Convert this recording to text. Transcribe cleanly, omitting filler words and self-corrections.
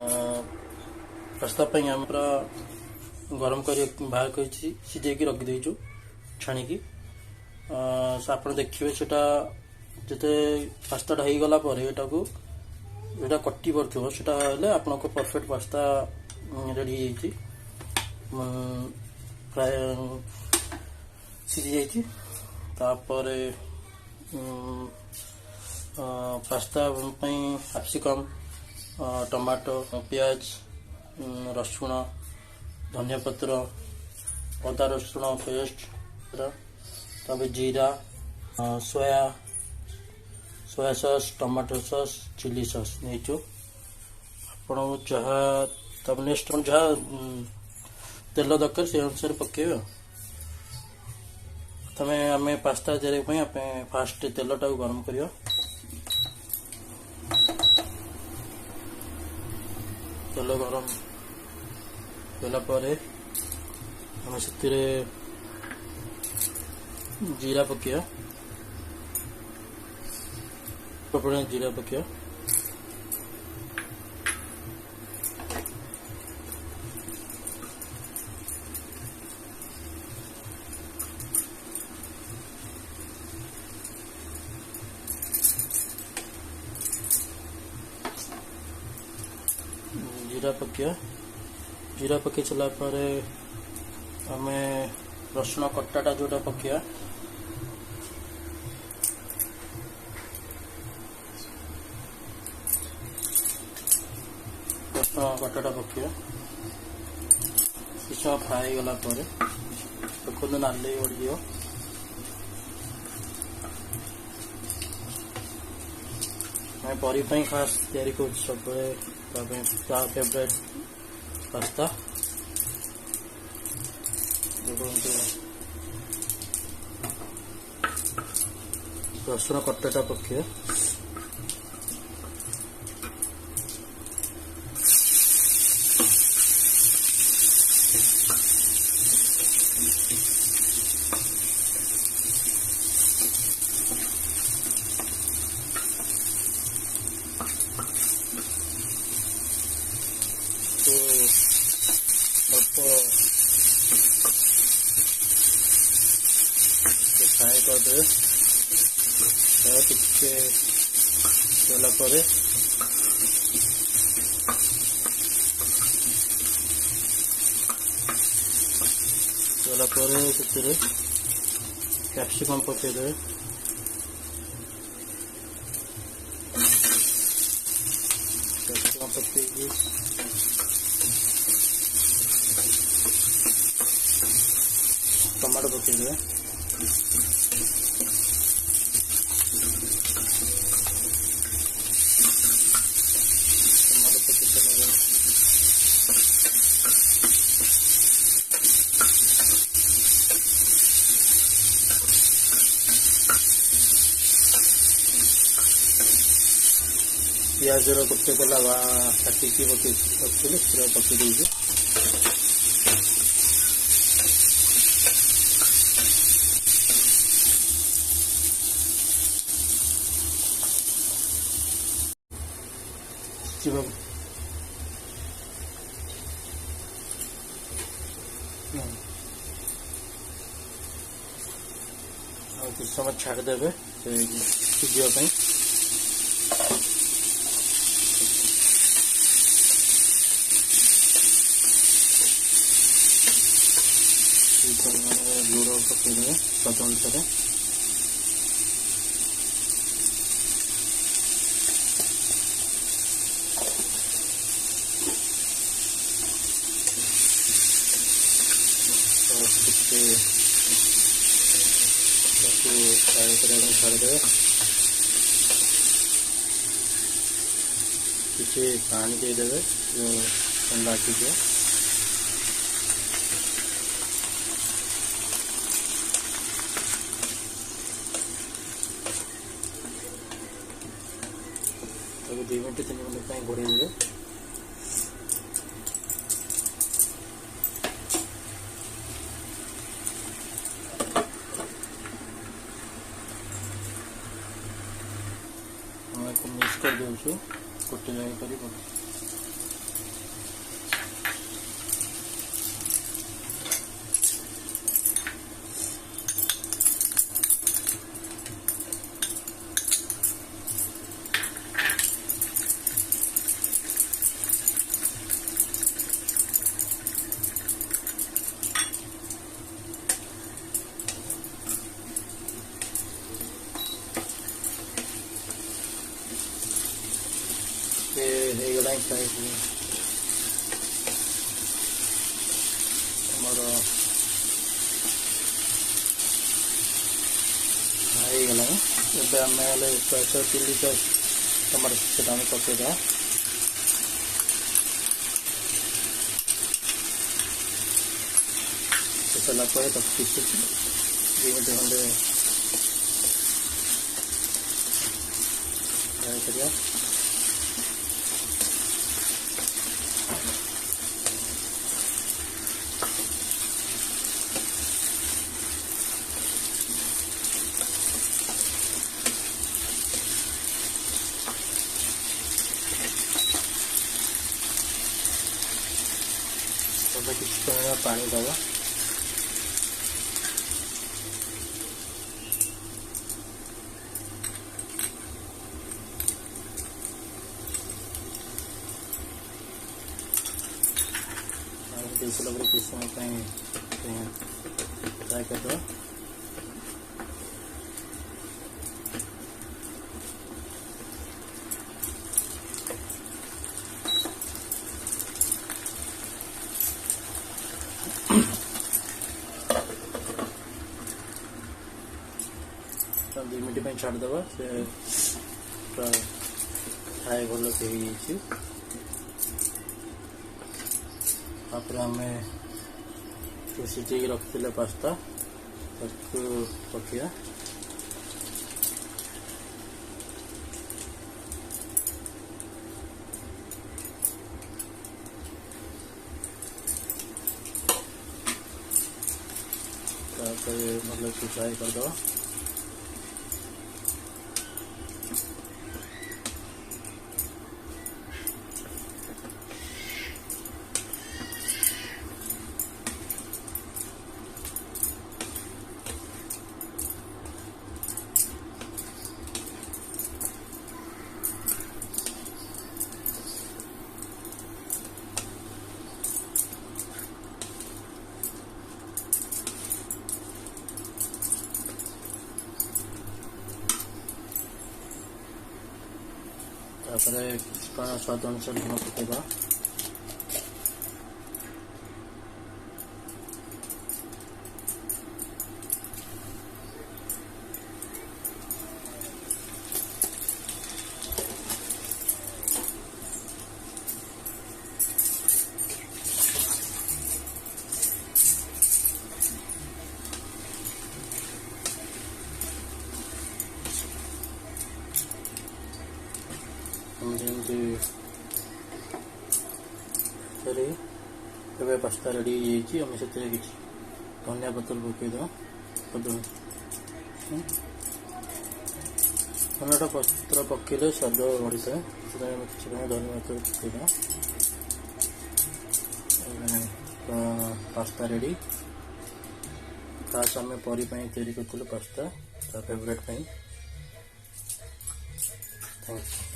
Pasta आम पूरा गरम कर बाहर कर सीझे रखिदेचु छाणिकी आप देखिए सेटा जिते पास्ता हो गला यहाँ को जोटा कटी पड़ो से आप परफेक्ट पास्ता रेडी प्राय सीझी जाइए तापर पास्ता कैप्सिकम टमाटो प्याज रसुण धनिया पत्र अदा रसुण पेस्ट जीरा soya sauce tomato sauce chilli sauce नहीं आपण जहाँ नेक्स्ट जहाँ तेल दरकार से अनुसार पकड़ तमें आम पास्ता तैयारी फास्ट तेलटा गरम कर तेल गरम कलापर आम से जीरा पकड़ जीरा पकड़ जीरा पकई सारा पर आम रसुण कटाटा जोटा पकड़ा रसुण कटाटा पकड़ा किस समय फ्राए गला देखो नाली उड़ी मैं परी खास तैयारी कर सब फेवरेट पास्ता रसुण कटाटा पकड़ फ्राए करदे टिके गलापर कैप्सिकम पकईदे कैप्सिकम पकई टमाटो पकईदे प्याज गोटे गला काटिकी पकई पकई दीजिए कुछ समय छाड़देवे सीझापी लुण पकईदे स्वाद अनुसार फ्राए करने छाड़देवे किसी पानी देदेवे जो ठंडा कीजिए तब 2 मिनट 3 मिनट घोड़े देवे मिक्स कर दूँ गोटे जगह कर फ्राए ହେଇଗଲା। ଏବେ ଆମେ ହେଲେ ଚିଲି ସସ୍ ଟମାଟୋ ସେଟା ଆମେ ପକେଇଦେବା। ହେଇସାରିଲା ପରେ ତାକୁ କିଛି 2 ମିନିଟ୍ ଖଣ୍ଡେ ଫ୍ରାଏ କରିବା। କିଛି ପରିମାଣ ପାଣି ଦେବା। ଦେଇସାରିଲା ପରେ କିଛି ସମୟ ପାଇଁ ଫ୍ରାଏ କରିଦେବା। तो 2 मिनट पे छाड़देवा से फ्राए भल से आम सिझे रखी पास्ता पकिया। मतलब फ्राए करदे स्वाद अनुसार लुण पकेगा। ଏବେ ପାସ୍ତା ରେଡ଼ି ହେଇଯାଇଛି। ଆମେ ସେଥିରେ କିଛି ଧନିଆ ପତ୍ର ପକେଇଦେବା। ଧନିଆ ପତ୍ର ପକେଇଲେ ସ୍ୱାଦ ବଢ଼ିଥାଏ, ସେଥିପାଇଁ ଆମେ କିଛି ଧନିଆ ପତ୍ର ପକେଇଦେବା। Pasta ready. ଖାସ୍ ଆମେ ପରି ପାଇଁ ତିଆରି କରିଥିଲୁ ପାସ୍ତା, ତା ଫେଭରେଟ୍ ପାଇଁ। Thank you.